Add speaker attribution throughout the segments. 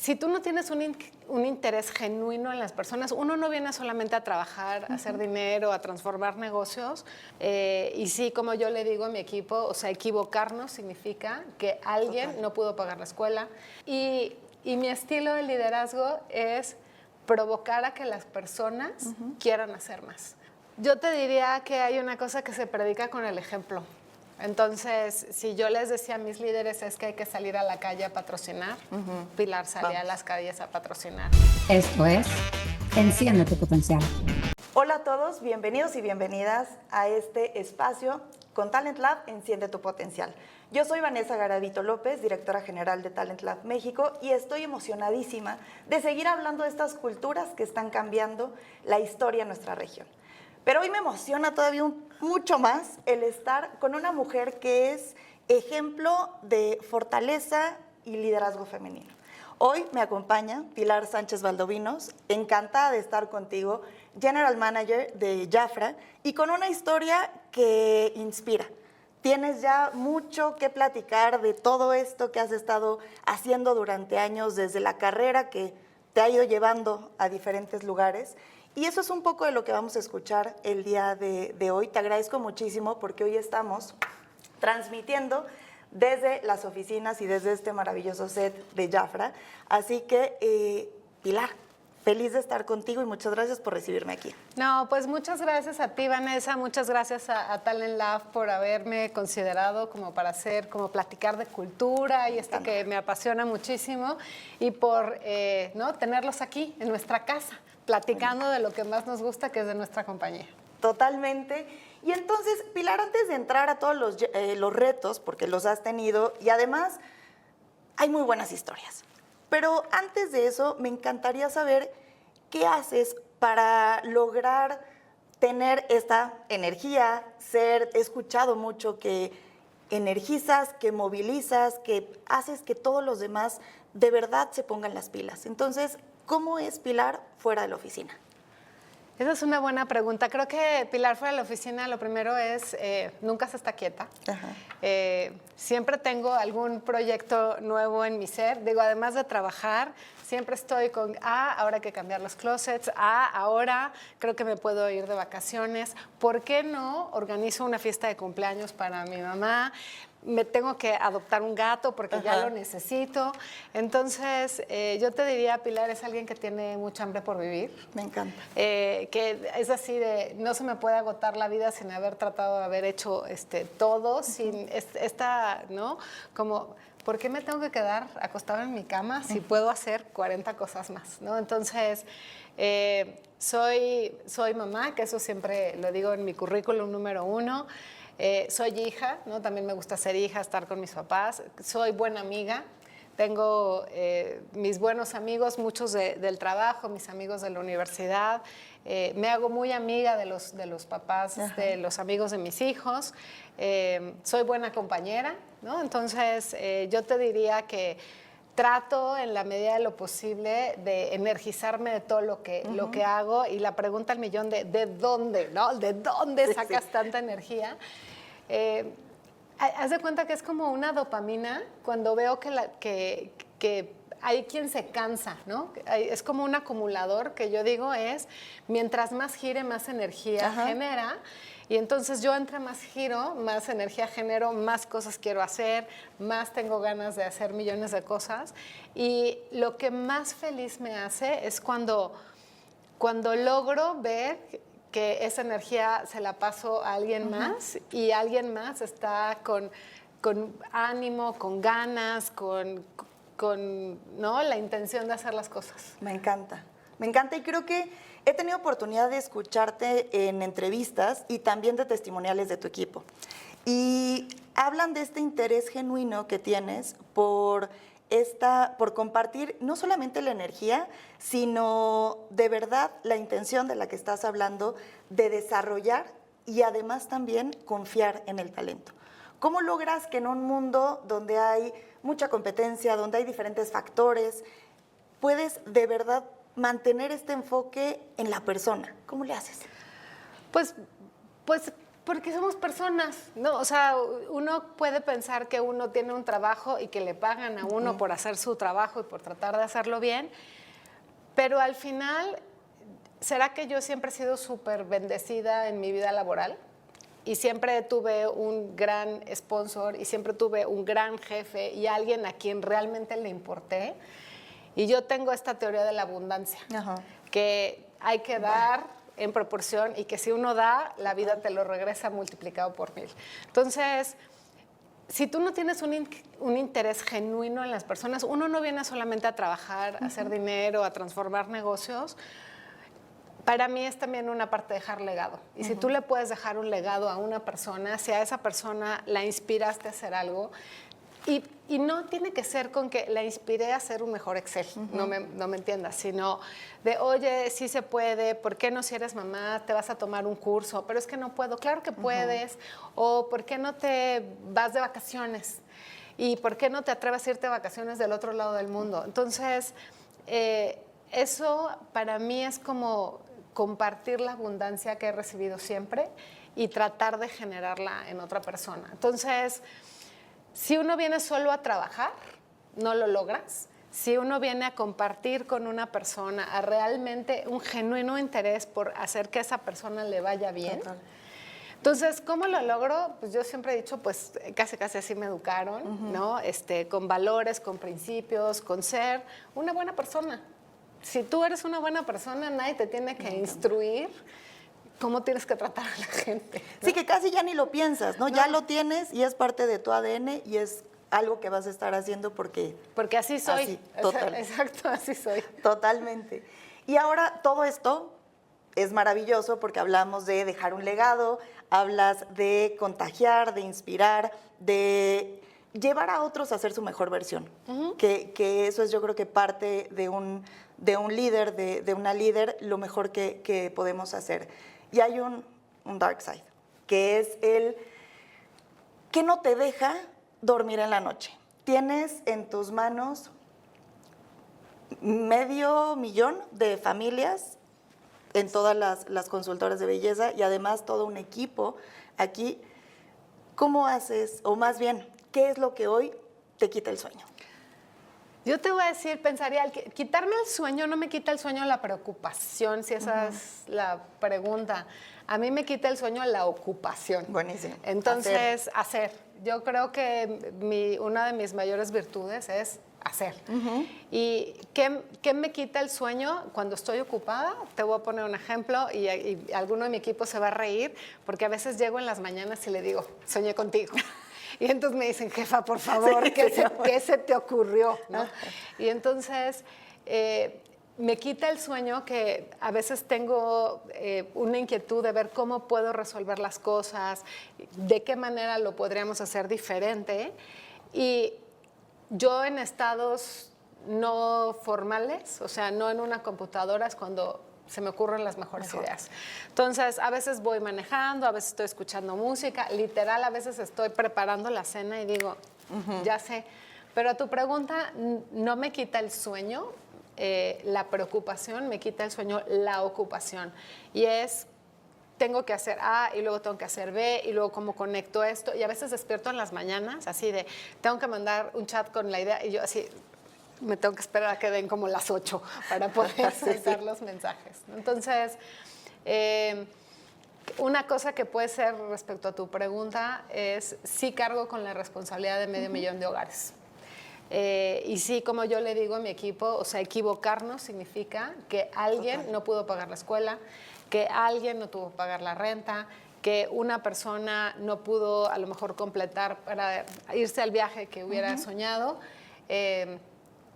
Speaker 1: si tú no tienes un interés genuino en las personas, uno no viene solamente a trabajar, a hacer dinero, a transformar negocios. Y sí, como yo le digo a mi equipo, o sea, equivocarnos significa que alguien no pudo pagar la escuela. Y mi estilo de liderazgo es provocar a que las personas quieran hacer más. Yo te diría que hay una cosa que se predica con el ejemplo. Entonces, si yo les decía a mis líderes es que hay que salir a la calle a patrocinar, Pilar salía a las calles a patrocinar.
Speaker 2: Esto es Enciende tu potencial.
Speaker 3: Hola a todos, bienvenidos y bienvenidas a este espacio con Talent Lab Enciende tu potencial. Yo soy Vanessa Garavito López, directora general de Talent Lab México, y estoy emocionadísima de seguir hablando de estas culturas que están cambiando la historia en nuestra región. Pero hoy me emociona todavía mucho más el estar con una mujer que es ejemplo de fortaleza y liderazgo femenino. Hoy me acompaña Pilar Sánchez Valdovinos, encantada de estar contigo, General Manager de Jafra, y con una historia que inspira. Tienes ya mucho que platicar de todo esto que has estado haciendo durante años, desde la carrera que te ha ido llevando a diferentes lugares. Y eso es un poco de lo que vamos a escuchar el día de hoy. Te agradezco muchísimo porque hoy estamos transmitiendo desde las oficinas y desde este maravilloso set de Jafra. Así que, Pilar, feliz de estar contigo y muchas gracias por recibirme aquí.
Speaker 1: No, pues muchas gracias a ti, Vanessa, muchas gracias a Talent Lab por haberme considerado como para hacer, como platicar de cultura y esto que me apasiona muchísimo, y por ¿no? tenerlos aquí en nuestra casa, platicando de lo que más nos gusta, que es de nuestra compañía.
Speaker 3: Totalmente. Y entonces, Pilar, antes de entrar a todos los retos, porque los has tenido, y además hay muy buenas historias, pero antes de eso me encantaría saber qué haces para lograr tener esta energía, he escuchado mucho que energizas, que movilizas, que haces que todos los demás de verdad se pongan las pilas. Entonces, ¿cómo es Pilar fuera de la oficina?
Speaker 1: Esa es una buena pregunta. Creo que Pilar fuera de la oficina, lo primero es, nunca se está quieta. Siempre tengo algún proyecto nuevo en mi ser. Digo, además de trabajar, siempre estoy con, ahora hay que cambiar los closets, ahora creo que me puedo ir de vacaciones. ¿Por qué no organizo una fiesta de cumpleaños para mi mamá? Me tengo que adoptar un gato porque ya lo necesito. Entonces, yo te diría, Pilar es alguien que tiene mucha hambre por vivir.
Speaker 3: Me encanta.
Speaker 1: Que es así de, no se me puede agotar la vida sin haber tratado de haber hecho todo, sin esta, ¿no? Como, ¿por qué me tengo que quedar acostada en mi cama si puedo hacer 40 cosas más, ¿no? Entonces, soy mamá, que eso siempre lo digo en mi currículum número 1. Soy hija, ¿no? También me gusta ser hija, estar con mis papás. Soy buena amiga. Tengo mis buenos amigos, muchos del trabajo, mis amigos de la universidad. Me hago muy amiga de los papás, de los amigos de mis hijos. Soy buena compañera, ¿no? Entonces, yo te diría que trato en la medida de lo posible de energizarme de todo lo que hago, y la pregunta al millón de dónde, ¿no? ¿De dónde sacas tanta energía? Haz de cuenta que es como una dopamina cuando veo que hay quien se cansa, ¿no? Es como un acumulador que yo digo es, mientras más gire, más energía genera. Y entonces yo entre más giro, más energía genero, más cosas quiero hacer, más tengo ganas de hacer millones de cosas. Y lo que más feliz me hace es cuando logro ver que esa energía se la paso a alguien más, y alguien más está con ánimo, con ganas, con ¿no? la intención de hacer las cosas.
Speaker 3: Me encanta, y creo que he tenido oportunidad de escucharte en entrevistas y también de testimoniales de tu equipo. Y hablan de este interés genuino que tienes por compartir no solamente la energía, sino de verdad la intención de la que estás hablando de desarrollar y además también confiar en el talento. ¿Cómo logras que en un mundo donde hay mucha competencia, donde hay diferentes factores, puedes de verdad mantener este enfoque en la persona? ¿Cómo le haces?
Speaker 1: Pues Porque somos personas, ¿no? O sea, uno puede pensar que uno tiene un trabajo y que le pagan a uno por hacer su trabajo y por tratar de hacerlo bien, pero al final, ¿será que yo siempre he sido súper bendecida en mi vida laboral? Y siempre tuve un gran sponsor y siempre tuve un gran jefe y alguien a quien realmente le importé. Y yo tengo esta teoría de la abundancia, que hay que dar en proporción y que si uno da, la vida te lo regresa multiplicado por 1000. Entonces, si tú no tienes un interés genuino en las personas, uno no viene solamente a trabajar, a hacer dinero, a transformar negocios. Para mí es también una parte de dejar legado. Y si tú le puedes dejar un legado a una persona, si a esa persona la inspiraste a hacer algo, y no tiene que ser con que la inspiré a hacer un mejor Excel, no me entiendas, sino de, oye, sí se puede, ¿por qué no si eres mamá te vas a tomar un curso? Pero es que no puedo, claro que puedes, o ¿por qué no te vas de vacaciones? ¿Y por qué no te atreves a irte de vacaciones del otro lado del mundo? Entonces, eso para mí es como compartir la abundancia que he recibido siempre y tratar de generarla en otra persona. Entonces, si uno viene solo a trabajar, no lo logras. Si uno viene a compartir con una persona, a realmente un genuino interés por hacer que a esa persona le vaya bien. Total. Entonces, ¿cómo lo logro? Pues yo siempre he dicho, pues casi así me educaron, ¿no? Con valores, con principios, con ser una buena persona. Si tú eres una buena persona, nadie te tiene que instruir cómo tienes que tratar a la gente, ¿no?
Speaker 3: Sí, que casi ya ni lo piensas, ¿no? Ya lo tienes y es parte de tu ADN y es algo que vas a estar haciendo porque
Speaker 1: así soy.
Speaker 3: Así, total.
Speaker 1: Exacto, así soy.
Speaker 3: Totalmente. Y ahora todo esto es maravilloso porque hablamos de dejar un legado, hablas de contagiar, de inspirar, de llevar a otros a ser su mejor versión. Que eso es, yo creo que parte de un líder, de una líder, lo mejor que podemos hacer. Y hay un dark side, que es el que no te deja dormir en la noche. Tienes en tus manos 500,000 de familias en todas las consultoras de belleza y además todo un equipo aquí. ¿Cómo haces, o más bien, qué es lo que hoy te quita el sueño?
Speaker 1: Yo te voy a decir, pensaría, quitarme el sueño no me quita el sueño la preocupación, si esa es la pregunta. A mí me quita el sueño la ocupación.
Speaker 3: Buenísimo.
Speaker 1: Entonces, hacer. Yo creo que una de mis mayores virtudes es hacer. ¿Y qué me quita el sueño cuando estoy ocupada? Te voy a poner un ejemplo y alguno de mi equipo se va a reír porque a veces llego en las mañanas y le digo, soñé contigo. Y entonces me dicen, jefa, por favor, sí, ¿qué se te ocurrió? ¿No? Y entonces me quita el sueño que a veces tengo una inquietud de ver cómo puedo resolver las cosas, de qué manera lo podríamos hacer diferente. Y yo en estados no formales, o sea, no en una computadora, es cuando se me ocurren las mejores ideas. Entonces, a veces voy manejando, a veces estoy escuchando música, literal, a veces estoy preparando la cena y digo, ya sé. Pero a tu pregunta, no me quita el sueño, la preocupación, me quita el sueño la ocupación. Y es, tengo que hacer A y luego tengo que hacer B y luego cómo conecto esto. Y a veces despierto en las mañanas así de, tengo que mandar un chat con la idea y yo así, me tengo que esperar a que den como las 8 para poder soltar los mensajes. Entonces, una cosa que puede ser respecto a tu pregunta es, sí cargo con la responsabilidad de 500,000 de hogares. Y sí, como yo le digo a mi equipo, o sea, equivocarnos significa que alguien no pudo pagar la escuela, que alguien no tuvo que pagar la renta, que una persona no pudo a lo mejor completar para irse al viaje que hubiera soñado.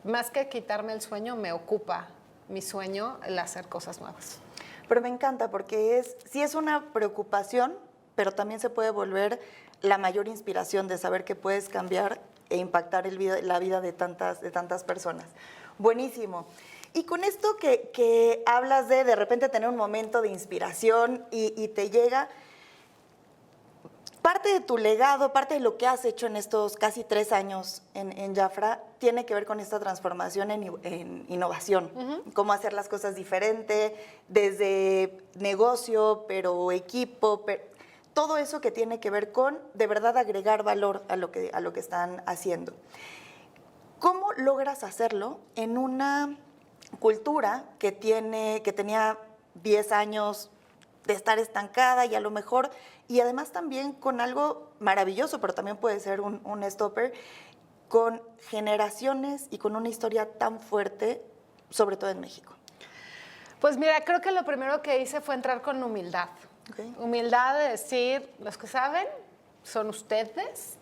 Speaker 1: Más que quitarme el sueño, me ocupa mi sueño el hacer cosas nuevas.
Speaker 3: Pero me encanta porque sí es una preocupación, pero también se puede volver la mayor inspiración de saber que puedes cambiar e impactar la vida de tantas personas. Buenísimo. Y con esto que hablas de repente tener un momento de inspiración y te llega, parte de tu legado, parte de lo que has hecho en estos casi 3 años en Jafra, tiene que ver con esta transformación en innovación. Cómo hacer las cosas diferente, desde negocio, pero equipo. todo eso que tiene que ver con, de verdad, agregar valor a lo que están haciendo. ¿Cómo logras hacerlo en una cultura que tenía 10 años de estar estancada y a lo mejor, y además también con algo maravilloso, pero también puede ser un stopper, con generaciones y con una historia tan fuerte, sobre todo en México?
Speaker 1: Pues mira, creo que lo primero que hice fue entrar con humildad.
Speaker 3: Okay.
Speaker 1: Humildad de decir, los que saben son ustedes,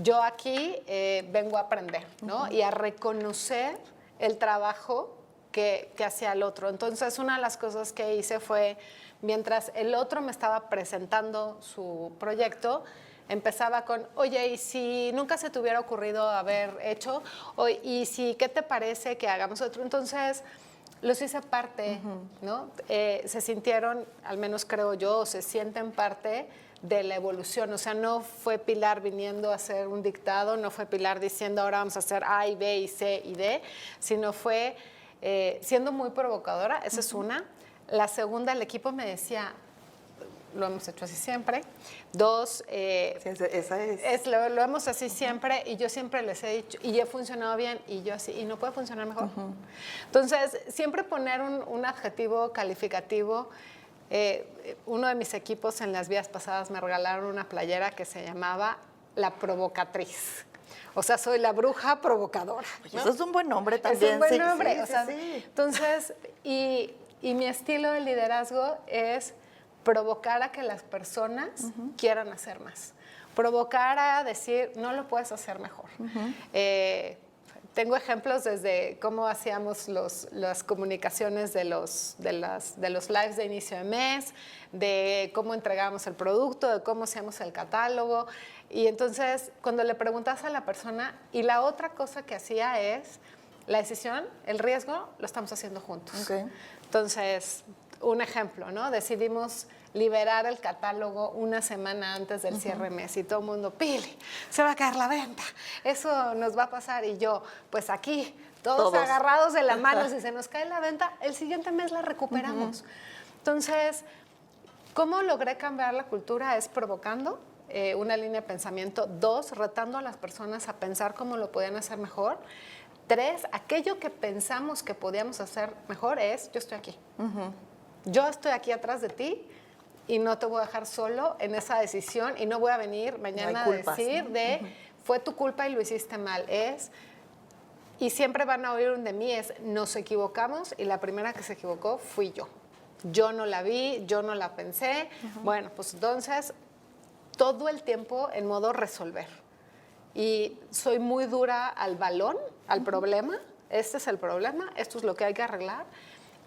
Speaker 1: yo aquí vengo a aprender, ¿no? Y a reconocer el trabajo que hacía el otro. Entonces, una de las cosas que hice fue, mientras el otro me estaba presentando su proyecto, empezaba con, oye, ¿y si nunca se te hubiera ocurrido haber hecho? ¿Y si qué te parece que hagamos otro? Entonces, los hice parte, ¿no? Se sintieron, al menos creo yo, se sienten parte de la evolución. O sea, no fue Pilar viniendo a hacer un dictado, no fue Pilar diciendo ahora vamos a hacer A y B y C y D, sino fue siendo muy provocadora, esa es una. La segunda, el equipo me decía, lo hemos hecho así siempre. Dos,
Speaker 3: Esa es.
Speaker 1: Lo hemos así siempre y yo siempre les he dicho, y he funcionado bien, y yo así, y no puede funcionar mejor. Entonces, siempre poner un adjetivo calificativo. Uno de mis equipos en las vías pasadas me regalaron una playera que se llamaba La Provocatriz. O sea, soy la bruja provocadora, ¿no?
Speaker 3: Oye, eso es un buen nombre también.
Speaker 1: Es un buen
Speaker 3: sí,
Speaker 1: nombre.
Speaker 3: sí,
Speaker 1: o sea,
Speaker 3: sí.
Speaker 1: Entonces, y mi estilo de liderazgo es provocar a que las personas quieran hacer más. Provocar a decir, no lo puedes hacer mejor. Tengo ejemplos desde cómo hacíamos las comunicaciones de los lives de inicio de mes, de cómo entregábamos el producto, de cómo hacíamos el catálogo. Y entonces, cuando le preguntas a la persona, y la otra cosa que hacía es, la decisión, el riesgo, lo estamos haciendo juntos.
Speaker 3: Okay.
Speaker 1: Entonces, un ejemplo, ¿no? Decidimos liberar el catálogo una semana antes del cierre de mes y todo el mundo, Pili, se va a caer la venta, eso nos va a pasar. Y yo, pues aquí, todos agarrados de la mano, si se nos cae la venta, el siguiente mes la recuperamos. Entonces, ¿cómo logré cambiar la cultura? Es provocando una línea de pensamiento. 2, retando a las personas a pensar cómo lo podían hacer mejor. 3, aquello que pensamos que podíamos hacer mejor es, yo estoy aquí. Yo estoy aquí atrás de ti y no te voy a dejar solo en esa decisión y no voy a venir mañana a decir fue tu culpa y lo hiciste mal. Y siempre van a oír un de mí, nos equivocamos y la primera que se equivocó fui yo. Yo no la vi, yo no la pensé. Bueno, pues entonces todo el tiempo en modo resolver. Y soy muy dura al balón, al problema. Este es el problema, esto es lo que hay que arreglar.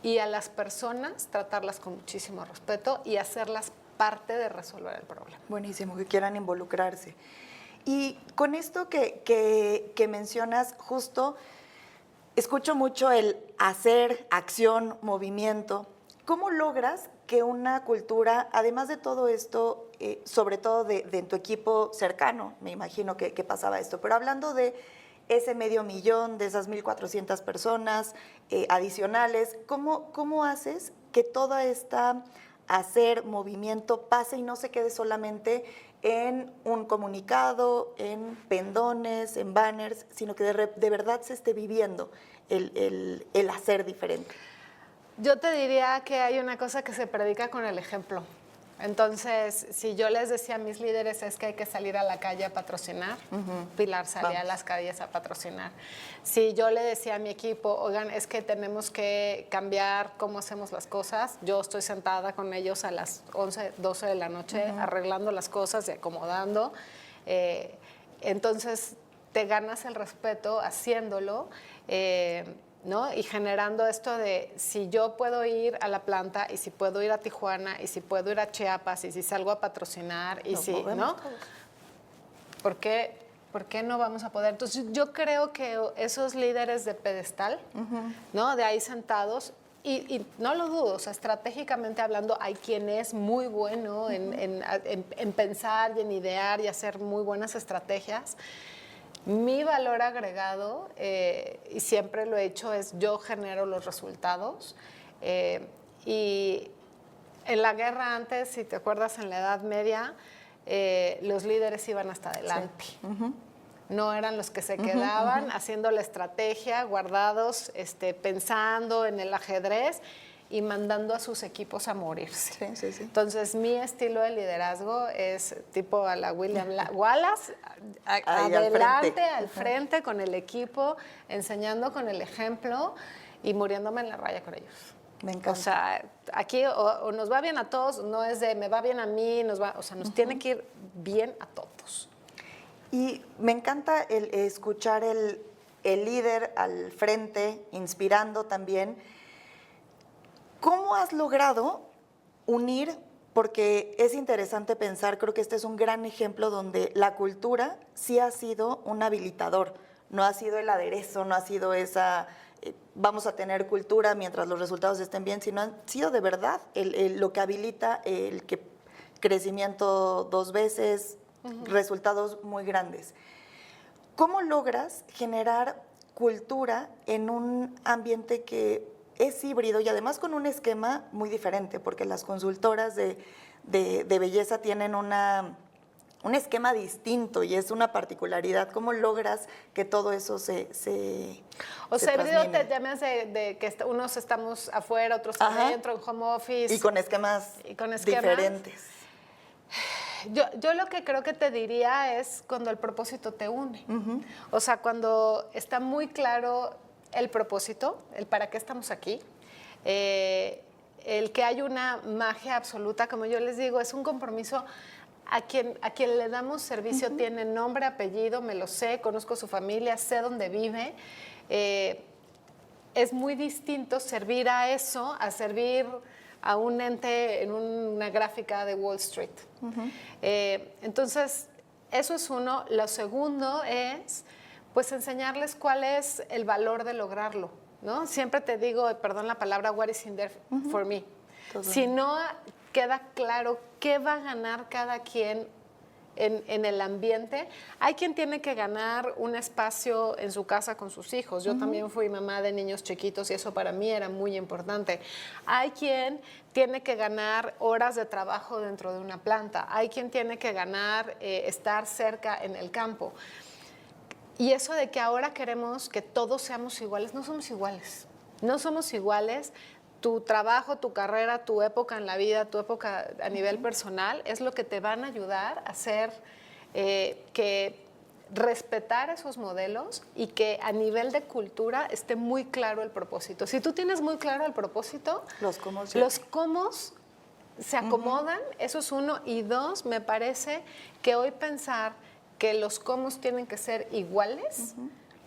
Speaker 1: Y a las personas tratarlas con muchísimo respeto y hacerlas parte de resolver el problema.
Speaker 3: Buenísimo, que quieran involucrarse. Y con esto que mencionas, justo escucho mucho el hacer, acción, movimiento. ¿Cómo logras que una cultura, además de todo esto, sobre todo de tu equipo cercano, me imagino que pasaba esto, pero hablando de ese 500,000, de esas 1,400 personas adicionales, ¿cómo haces que toda esta hacer, movimiento pase y no se quede solamente en un comunicado, en pendones, en banners, sino que de verdad se esté viviendo el hacer diferente?
Speaker 1: Yo te diría que hay una cosa que se predica con el ejemplo. Entonces, si yo les decía a mis líderes es que hay que salir a la calle a patrocinar, Pilar salía a las calles a patrocinar. Si yo le decía a mi equipo, oigan, es que tenemos que cambiar cómo hacemos las cosas, yo estoy sentada con ellos a las 11, 12 de la noche arreglando las cosas y acomodando. Entonces, te ganas el respeto haciéndolo. ¿No? Y generando esto de si yo puedo ir a la planta y si puedo ir a Tijuana y si puedo ir a Chiapas y si salgo a patrocinar y si, ¿no? ¿Por qué no vamos a poder? Entonces yo creo que esos líderes de pedestal, ¿no? De ahí sentados, y no lo dudo, o sea, estratégicamente hablando, hay quien es muy bueno en pensar y en idear y hacer muy buenas estrategias. Mi valor agregado, y siempre lo he hecho, es yo genero los resultados y en la guerra antes, si te acuerdas, en la Edad Media, los líderes iban hasta adelante.
Speaker 3: Sí.
Speaker 1: No eran los que se quedaban haciendo la estrategia, guardados, pensando en el ajedrez y mandando a sus equipos a morirse.
Speaker 3: Sí.
Speaker 1: Entonces, mi estilo de liderazgo es tipo a la William Wallace, adelante, al frente con el equipo, enseñando con el ejemplo y muriéndome en la raya con ellos.
Speaker 3: Me encanta.
Speaker 1: O sea, aquí o nos va bien a todos, no es de me va bien a mí, nos tiene que ir bien a todos.
Speaker 3: Y me encanta escuchar el líder al frente, inspirando también. ¿Cómo has logrado unir? Porque es interesante pensar, creo que este es un gran ejemplo donde la cultura sí ha sido un habilitador, no ha sido el aderezo, no ha sido esa, vamos a tener cultura mientras los resultados estén bien, sino han sido de verdad lo que habilita el que crecimiento 2 veces, resultados muy grandes. ¿Cómo logras generar cultura en un ambiente que es híbrido y además con un esquema muy diferente? Porque las consultoras de belleza tienen un esquema distinto y es una particularidad. ¿Cómo logras que todo eso se
Speaker 1: híbrido te llamas de que unos estamos afuera, otros adentro, en home office.
Speaker 3: Y con esquemas diferentes.
Speaker 1: Yo lo que creo que te diría es cuando el propósito te une. O sea, cuando está muy claro el propósito, el para qué estamos aquí, el que hay una magia absoluta, como yo les digo, es un compromiso a quien le damos servicio, tiene nombre, apellido, me lo sé, conozco su familia, sé dónde vive. Es muy distinto servir a eso, a servir a un ente en una gráfica de Wall Street. Entonces, eso es uno. Lo segundo es, pues, enseñarles cuál es el valor de lograrlo, ¿no? Siempre te digo, perdón la palabra, what is in there for me. Si no queda claro qué va a ganar cada quien en el ambiente. Hay quien tiene que ganar un espacio en su casa con sus hijos. Yo también fui mamá de niños chiquitos y eso para mí era muy importante. Hay quien tiene que ganar horas de trabajo dentro de una planta. Hay quien tiene que ganar estar cerca en el campo. Y eso de que ahora queremos que todos seamos iguales, no somos iguales. No somos iguales. Tu trabajo, tu carrera, tu época en la vida, tu época a nivel personal, es lo que te van a ayudar a hacer que respetar esos modelos y que a nivel de cultura esté muy claro el propósito. Si tú tienes muy claro el propósito, los cómo se acomodan, eso es uno. Y dos, me parece que hoy pensar que los cómo tienen que ser iguales,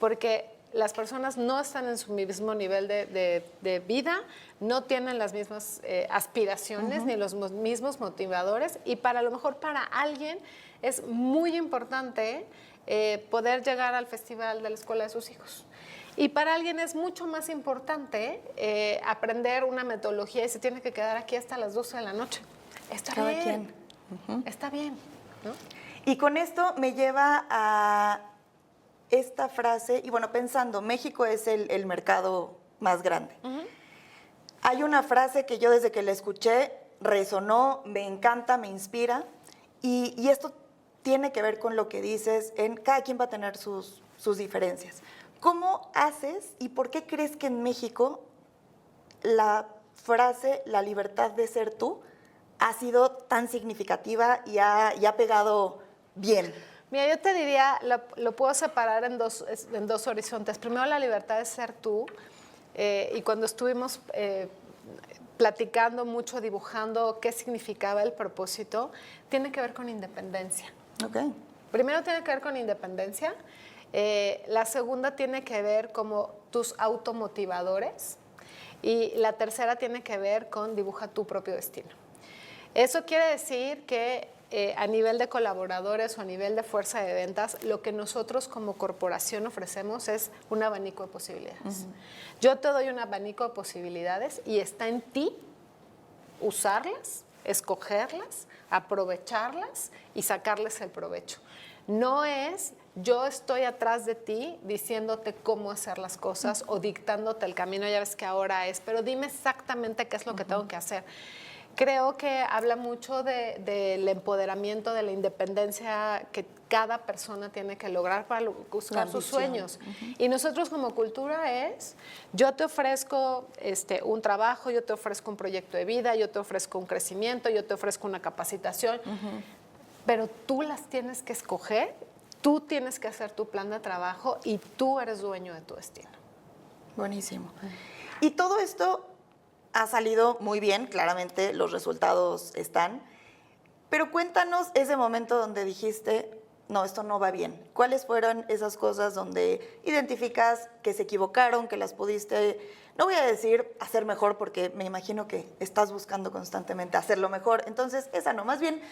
Speaker 1: porque las personas no están en su mismo nivel de vida, no tienen las mismas aspiraciones ni los mismos motivadores, y a lo mejor para alguien es muy importante poder llegar al festival de la escuela de sus hijos. Y para alguien es mucho más importante aprender una metodología y se tiene que quedar aquí hasta las 12 de la noche. Está bien. Está bien, ¿no?
Speaker 3: Y con esto me lleva a esta frase, y bueno, pensando, México es el mercado más grande. Hay una frase que yo desde que la escuché resonó, me encanta, me inspira, y esto tiene que ver con lo que dices, cada quien va a tener sus diferencias. ¿Cómo haces y por qué crees que en México la frase, la libertad de ser tú, ha sido tan significativa y ha pegado bien?
Speaker 1: Mira, yo te diría, lo puedo separar en dos horizontes. Primero, la libertad de ser tú. Y cuando estuvimos platicando mucho, dibujando qué significaba el propósito, tiene que ver con independencia.
Speaker 3: Okay.
Speaker 1: Primero tiene que ver con independencia. La segunda tiene que ver como tus automotivadores. Y la tercera tiene que ver con dibuja tu propio destino. Eso quiere decir que a nivel de colaboradores o a nivel de fuerza de ventas, lo que nosotros como corporación ofrecemos es un abanico de posibilidades. Yo te doy un abanico de posibilidades y está en ti usarlas, escogerlas, aprovecharlas y sacarles el provecho. No es yo estoy atrás de ti diciéndote cómo hacer las cosas o dictándote el camino, ya ves que ahora es, pero dime exactamente qué es lo que tengo que hacer. Creo que habla mucho del empoderamiento, de la independencia que cada persona tiene que lograr para buscar sus sueños. Y nosotros como cultura yo te ofrezco un trabajo, yo te ofrezco un proyecto de vida, yo te ofrezco un crecimiento, yo te ofrezco una capacitación, pero tú las tienes que escoger, tú tienes que hacer tu plan de trabajo y tú eres dueño de tu destino.
Speaker 3: Buenísimo. Y todo esto ha salido muy bien, claramente los resultados están, pero cuéntanos ese momento donde dijiste, no, esto no va bien. ¿Cuáles fueron esas cosas donde identificas que se equivocaron, que las pudiste, no voy a decir hacer mejor, porque me imagino que estás buscando constantemente hacerlo mejor? Entonces, esa no, más bien,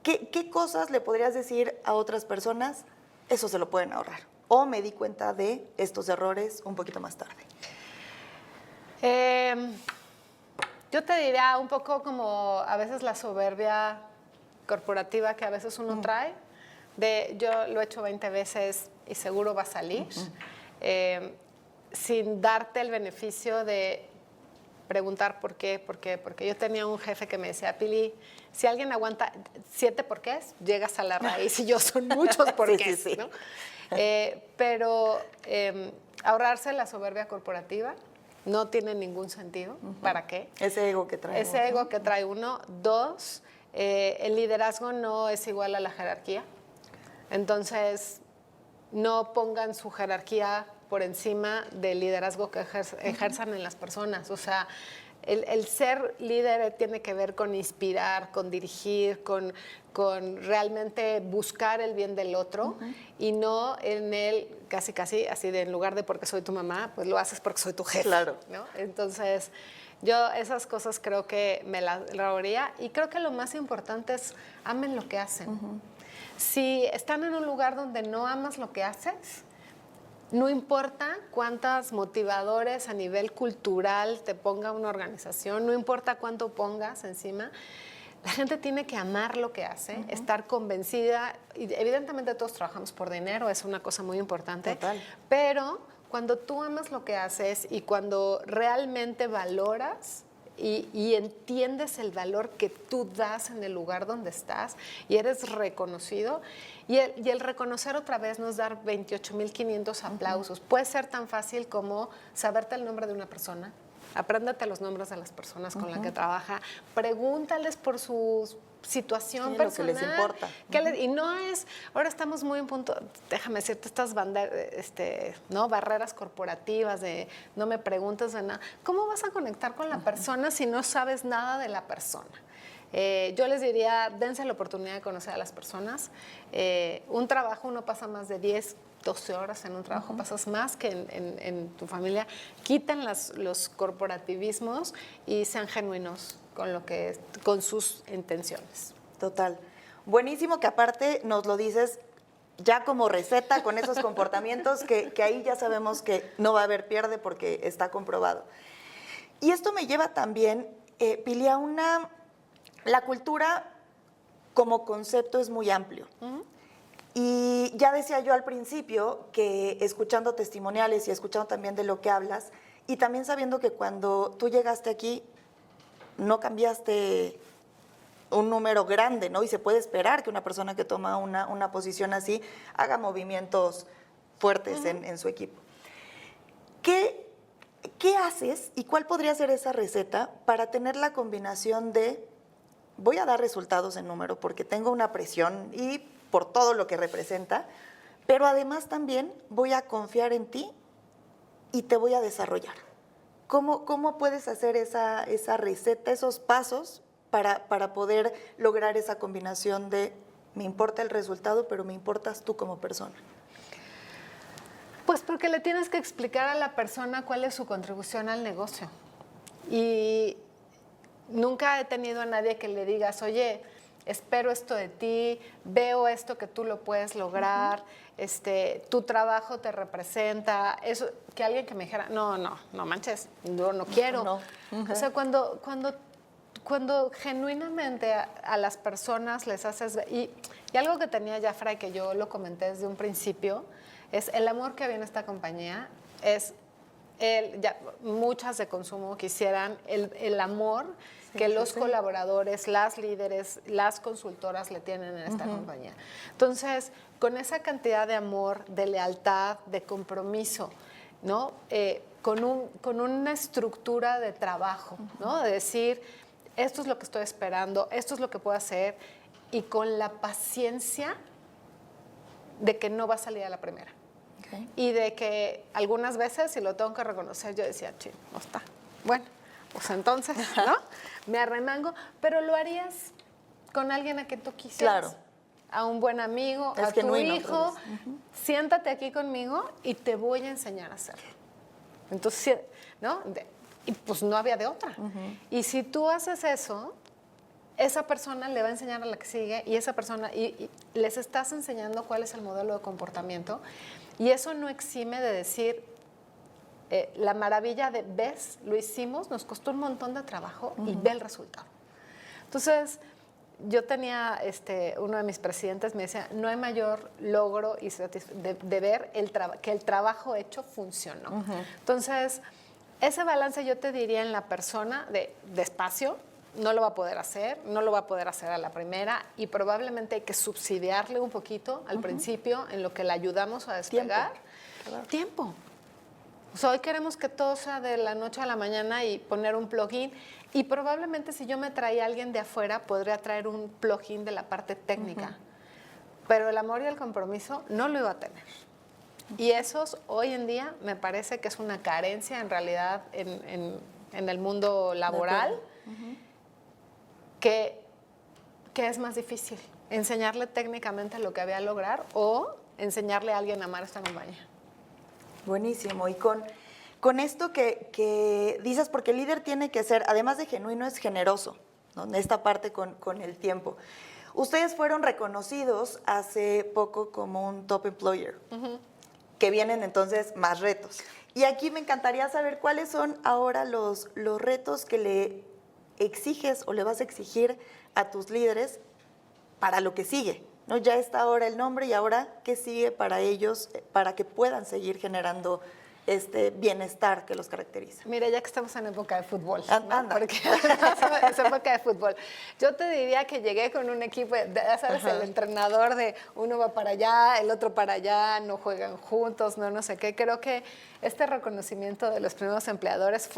Speaker 3: qué cosas le podrías decir a otras personas? Eso se lo pueden ahorrar. O me di cuenta de estos errores un poquito más tarde.
Speaker 1: Yo te diría un poco como a veces la soberbia corporativa que a veces uno trae, yo lo he hecho 20 veces y seguro va a salir, sin darte el beneficio de preguntar por qué, porque yo tenía un jefe que me decía, Pili, si alguien aguanta 7 porqués, llegas a la raíz, y yo son muchos porqués, sí. ¿No? Pero ahorrarse la soberbia corporativa no tiene ningún sentido. ¿Para qué?
Speaker 3: Ese ego que trae.
Speaker 1: Ese ego que trae uno. 2, el liderazgo no es igual a la jerarquía. Entonces, no pongan su jerarquía por encima del liderazgo que ejerzan en las personas. O sea, el ser líder tiene que ver con inspirar, con dirigir, con realmente buscar el bien del otro y no en el casi así de en lugar de porque soy tu mamá, pues lo haces porque soy tu jefe.
Speaker 3: Claro.
Speaker 1: ¿No? Entonces, yo esas cosas creo que me las haría y creo que lo más importante es amen lo que hacen. Si están en un lugar donde no amas lo que haces, no importa cuántos motivadores a nivel cultural te ponga una organización, no importa cuánto pongas encima, la gente tiene que amar lo que hace, estar convencida. Y evidentemente todos trabajamos por dinero, es una cosa muy importante.
Speaker 3: Total.
Speaker 1: Pero cuando tú amas lo que haces y cuando realmente valoras y entiendes el valor que tú das en el lugar donde estás y eres reconocido, y el reconocer otra vez no es dar 28,500 aplausos. Puede ser tan fácil como saberte el nombre de una persona, apréndete los nombres de las personas con las que trabaja, pregúntales por su situación personal.
Speaker 3: Lo que les importa.
Speaker 1: Y no es, ahora estamos muy en punto, déjame decirte, estas barreras corporativas de no me preguntes de nada. ¿Cómo vas a conectar con la persona si no sabes nada de la persona? Yo les diría, dense la oportunidad de conocer a las personas. Un trabajo, uno pasa más de 10, 12 horas en un trabajo, pasas más que en tu familia. Quiten los corporativismos y sean genuinos con sus intenciones.
Speaker 3: Total. Buenísimo que aparte nos lo dices ya como receta con esos comportamientos que ahí ya sabemos que no va a haber pierde porque está comprobado. Y esto me lleva también, Pili, la cultura como concepto es muy amplio. Y ya decía yo al principio que escuchando testimoniales y escuchando también de lo que hablas, y también sabiendo que cuando tú llegaste aquí no cambiaste un número grande, ¿no? Y se puede esperar que una persona que toma una posición así haga movimientos fuertes en su equipo. ¿Qué haces y cuál podría ser esa receta para tener la combinación de voy a dar resultados en número porque tengo una presión y por todo lo que representa, pero además también voy a confiar en ti y te voy a desarrollar? ¿Cómo puedes hacer esa receta, esos pasos para poder lograr esa combinación de me importa el resultado, pero me importas tú como persona?
Speaker 1: Pues porque le tienes que explicar a la persona cuál es su contribución al negocio. Y nunca he tenido a nadie que le digas, oye, espero esto de ti, veo esto que tú lo puedes lograr, tu trabajo te representa. Eso, que alguien que me dijera, no manches, yo no quiero.
Speaker 3: No.
Speaker 1: O sea, cuando genuinamente a las personas les haces... Y algo que tenía Jafra y que yo lo comenté desde un principio, es el amor que había en esta compañía, es muchas de consumo quisieran el amor que los colaboradores, las líderes, las consultoras le tienen en esta compañía. Entonces, con esa cantidad de amor, de lealtad, de compromiso, ¿no? Con una estructura de trabajo, ¿no? De decir, esto es lo que estoy esperando, esto es lo que puedo hacer, y con la paciencia de que no va a salir a la primera. Okay. Y de que algunas veces, si lo tengo que reconocer, yo decía, sí, no está. Bueno, pues entonces, ¿no? Me arremango, pero lo harías con alguien a quien tú quisieras. Claro. A un buen amigo, a tu hijo. Siéntate aquí conmigo y te voy a enseñar a hacerlo. Entonces, ¿no? Y pues no había de otra. Y si tú haces eso, esa persona le va a enseñar a la que sigue y esa persona, y les estás enseñando cuál es el modelo de comportamiento. Y eso no exime de decir, la maravilla de, ves, lo hicimos, nos costó un montón de trabajo y ve el resultado. Entonces, yo tenía, uno de mis presidentes me decía, no hay mayor logro y de ver que el trabajo hecho funcionó. Entonces, ese balance yo te diría en la persona de despacio, no lo va a poder hacer, no lo va a poder hacer a la primera y probablemente hay que subsidiarle un poquito al principio en lo que le ayudamos a despegar. Tiempo. O sea, hoy queremos que todo sea de la noche a la mañana y poner un plugin. Y probablemente si yo me traía a alguien de afuera, podría traer un plugin de la parte técnica. Pero el amor y el compromiso no lo iba a tener. Y esos hoy en día me parece que es una carencia en realidad en el mundo laboral, que es más difícil. Enseñarle técnicamente lo que había lograr o enseñarle a alguien a amar esta compañía.
Speaker 3: Buenísimo. Y con esto que dices, porque el líder tiene que ser, además de genuino, es generoso, ¿no? En esta parte con el tiempo. Ustedes fueron reconocidos hace poco como un top employer, que vienen entonces más retos. Y aquí me encantaría saber cuáles son ahora los retos que le exiges o le vas a exigir a tus líderes para lo que sigue, ¿no? Ya está ahora el nombre y ahora, ¿qué sigue para ellos para que puedan seguir generando este bienestar que los caracteriza?
Speaker 1: Mira, ya que estamos en época de fútbol, ¿no?
Speaker 3: Anda.
Speaker 1: Porque es época de fútbol. Yo te diría que llegué con un equipo, ya sabes, el entrenador de uno va para allá, el otro para allá, no juegan juntos, no sé qué. Creo que este reconocimiento de los primeros empleadores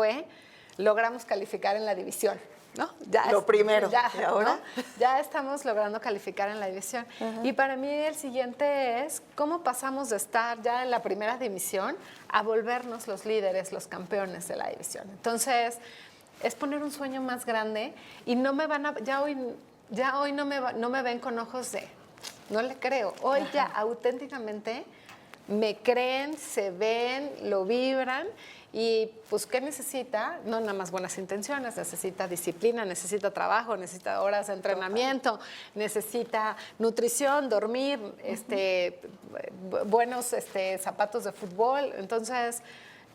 Speaker 1: logramos calificar en la división, ¿no?
Speaker 3: Lo primero.
Speaker 1: ¿Y ahora? ¿No? Ya estamos logrando calificar en la división. Y para mí el siguiente es cómo pasamos de estar ya en la primera división a volvernos los líderes, los campeones de la división. Entonces, es poner un sueño más grande y no me van a, ya hoy no me ven con ojos de, no le creo. Hoy ya auténticamente me creen, se ven, lo vibran. Y pues, ¿qué necesita? No nada más buenas intenciones, necesita disciplina, necesita trabajo, necesita horas de entrenamiento, necesita nutrición, dormir, buenos zapatos de fútbol. Entonces,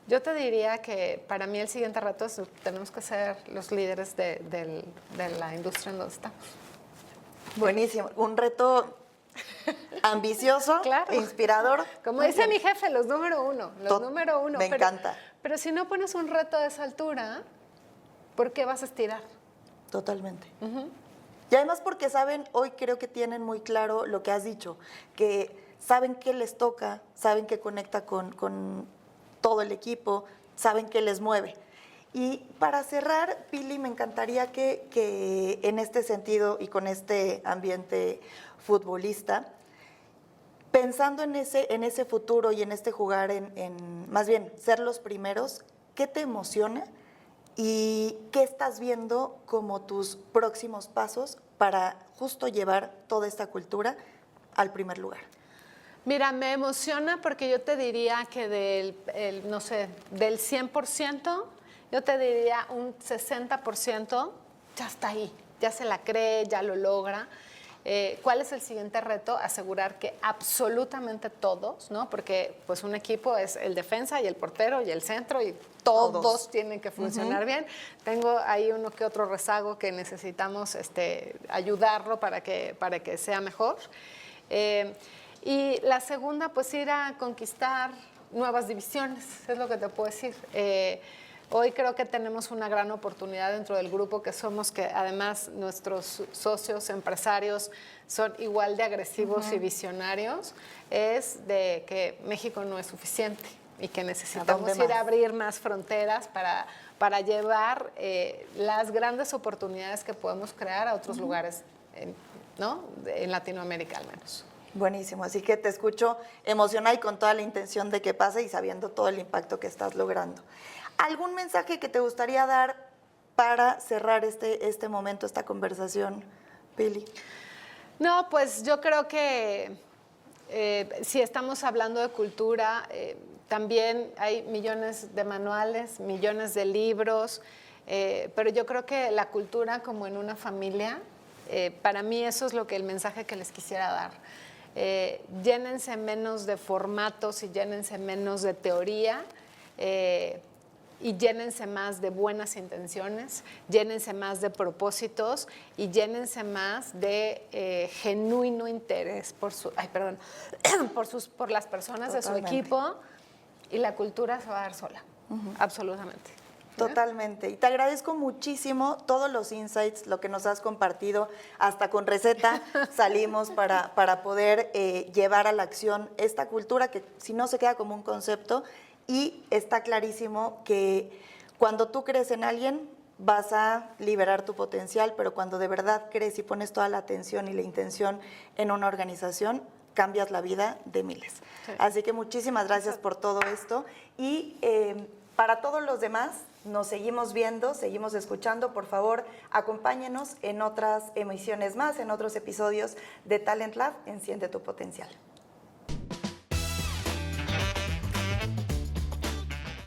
Speaker 1: yo te diría que para mí el siguiente reto es tenemos que ser los líderes de la industria en donde estamos.
Speaker 3: Buenísimo. Un reto ambicioso, claro, inspirador.
Speaker 1: Como dice mi jefe, los número uno.
Speaker 3: Me encanta.
Speaker 1: Pero si no pones un reto de esa altura, ¿por qué vas a estirar?
Speaker 3: Totalmente. Y además porque saben, hoy creo que tienen muy claro lo que has dicho, que saben qué les toca, saben qué conecta con todo el equipo, saben qué les mueve. Y para cerrar, Pili, me encantaría que en este sentido y con este ambiente futbolista, pensando en ese futuro y en este jugar, más bien ser los primeros, ¿qué te emociona y qué estás viendo como tus próximos pasos para justo llevar toda esta cultura al primer lugar?
Speaker 1: Mira, me emociona porque yo te diría que del 100%, yo te diría un 60% ya está ahí, ya se la cree, ya lo logra. ¿Cuál es el siguiente reto? Asegurar que absolutamente todos, ¿no? Porque pues un equipo es el defensa y el portero y el centro y todos tienen que funcionar bien. Tengo ahí uno que otro rezago que necesitamos ayudarlo para que sea mejor. Y la segunda, pues ir a conquistar nuevas divisiones, es lo que te puedo decir. Hoy creo que tenemos una gran oportunidad dentro del grupo que somos, que además nuestros socios empresarios son igual de agresivos y visionarios, es de que México no es suficiente y que necesitamos ir a abrir más fronteras para llevar las grandes oportunidades que podemos crear a otros lugares, ¿no? En Latinoamérica al menos.
Speaker 3: Buenísimo, así que te escucho emocionada y con toda la intención de que pase y sabiendo todo el impacto que estás logrando. ¿Algún mensaje que te gustaría dar para cerrar este momento, esta conversación, Pili?
Speaker 1: No, pues yo creo que si estamos hablando de cultura, también hay millones de manuales, millones de libros, pero yo creo que la cultura como en una familia, para mí eso es el mensaje que les quisiera dar. Llénense menos de formatos y llénense menos de teoría, y llénense más de buenas intenciones, llénense más de propósitos y llénense más de genuino interés por las personas de su equipo, y la cultura se va a dar sola, absolutamente.
Speaker 3: Totalmente. Y te agradezco muchísimo todos los insights, lo que nos has compartido, hasta con receta salimos para poder llevar a la acción esta cultura que si no se queda como un concepto. Y está clarísimo que cuando tú crees en alguien vas a liberar tu potencial, pero cuando de verdad crees y pones toda la atención y la intención en una organización, cambias la vida de miles. Sí. Así que muchísimas gracias por todo esto. Y para todos los demás, nos seguimos viendo, seguimos escuchando. Por favor, acompáñenos en otras emisiones más, en otros episodios de Talent Lab, Enciende tu Potencial.